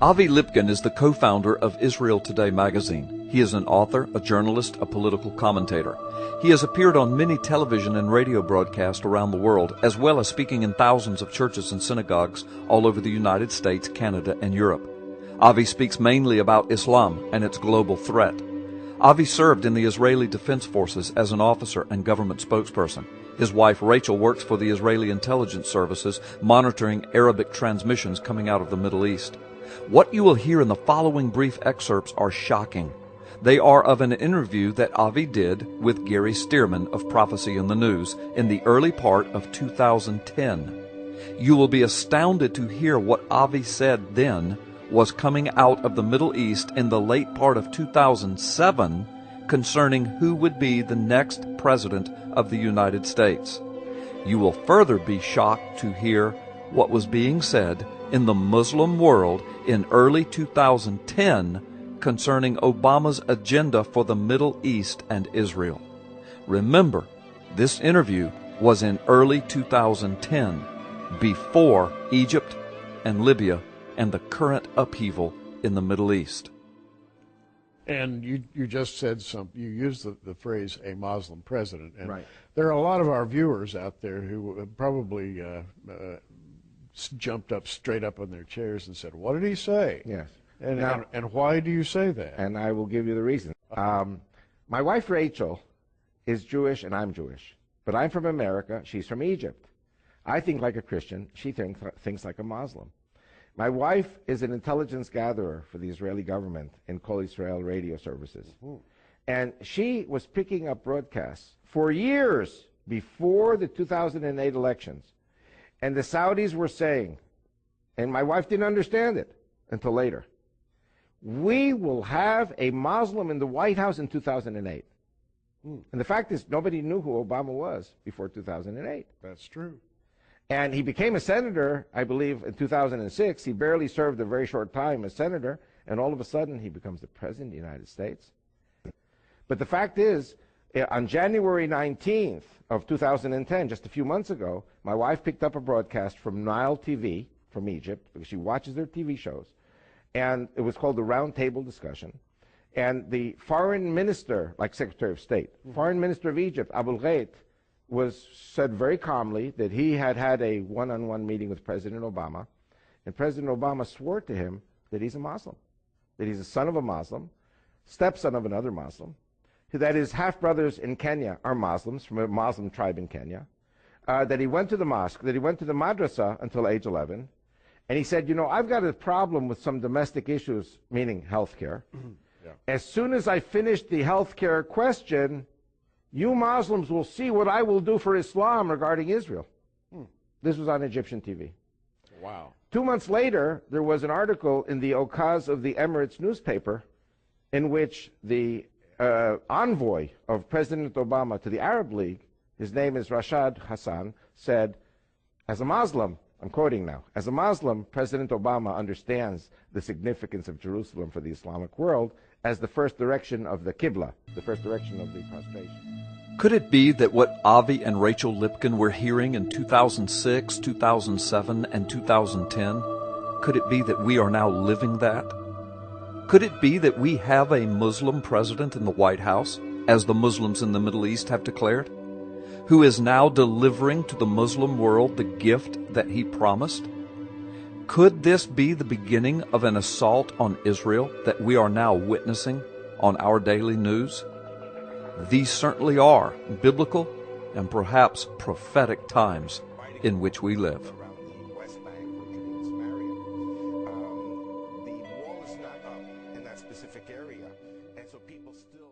Avi Lipkin is the co-founder of Israel Today magazine. He is an author, a journalist, a political commentator. He has appeared on many television and radio broadcasts around the world, as well as speaking in thousands of churches and synagogues all over the United States, Canada, and Europe. Avi speaks mainly about Islam and its global threat. Avi served in the Israeli Defense Forces as an officer and government spokesperson. His wife Rachel works for the Israeli intelligence services, monitoring Arabic transmissions coming out of the Middle East. What you will hear in the following brief excerpts are shocking. They are of an interview that Avi did with Gary Stearman of Prophecy in the News in the early part of 2010. You will be astounded to hear what Avi said then was coming out of the Middle East in the late part of 2007 concerning who would be the next president of the United States. You will further be shocked to hear what was being said in the Muslim world in early 2010 concerning Obama's agenda for the Middle East and Israel. Remember, this interview was in early 2010, before Egypt and Libya and the current upheaval in the Middle East. And you just said something, you used the phrase a Muslim president. And right. There are a lot of our viewers out there who probably jumped up straight up on their chairs and said, what did he say? Yes. And why do you say that? And I will give you the reason. My wife Rachel is Jewish and I'm Jewish. But I'm from America, she's from Egypt. I think like a Christian, she thinks like a Muslim. My wife is an intelligence gatherer for the Israeli government in Kol Israel radio services. Mm-hmm. And she was picking up broadcasts for years before the 2008 elections. And the Saudis were saying, and my wife didn't understand it until later, we will have a Muslim in the White House in 2008. Mm. And the fact is, nobody knew who Obama was before 2008. That's true. And he became a senator, I believe, in 2006. He barely served a very short time as senator, and all of a sudden he becomes the president of the United States. But the fact is, on January 19th of 2010, just a few months ago, my wife picked up a broadcast from Nile TV from Egypt, because she watches their TV shows, and it was called the Round Table Discussion. And the foreign minister, like Secretary of State, foreign minister of Egypt, Abul Ghait, said very calmly that he had had a one-on-one meeting with President Obama, and President Obama swore to him that he's a Muslim, that he's the son of a Muslim, stepson of another Muslim, that his half-brothers in Kenya are Muslims, from a Muslim tribe in Kenya, that he went to the mosque, that he went to the madrasa until age 11, and he said, you know, I've got a problem with some domestic issues, meaning health care. Yeah. As soon as I finish the health care question, you Muslims will see what I will do for Islam regarding Israel. This was on Egyptian TV. Wow. 2 months later, there was an article in the Okaz of the Emirates newspaper in which the envoy of President Obama to the Arab League, his name is Rashad Hassan, said, as a Muslim, I'm quoting now, as a Muslim, President Obama understands the significance of Jerusalem for the Islamic world as the first direction of the Qibla, the first direction of the prostration. Could it be that what Avi and Rachel Lipkin were hearing in 2006, 2007, and 2010, could it be that we are now living that? Could it be that we have a Muslim president in the White House, as the Muslims in the Middle East have declared, who is now delivering to the Muslim world the gift that he promised? Could this be the beginning of an assault on Israel that we are now witnessing on our daily news? These certainly are biblical and perhaps prophetic times in which we live. The wall is not up in that specific area, and so people still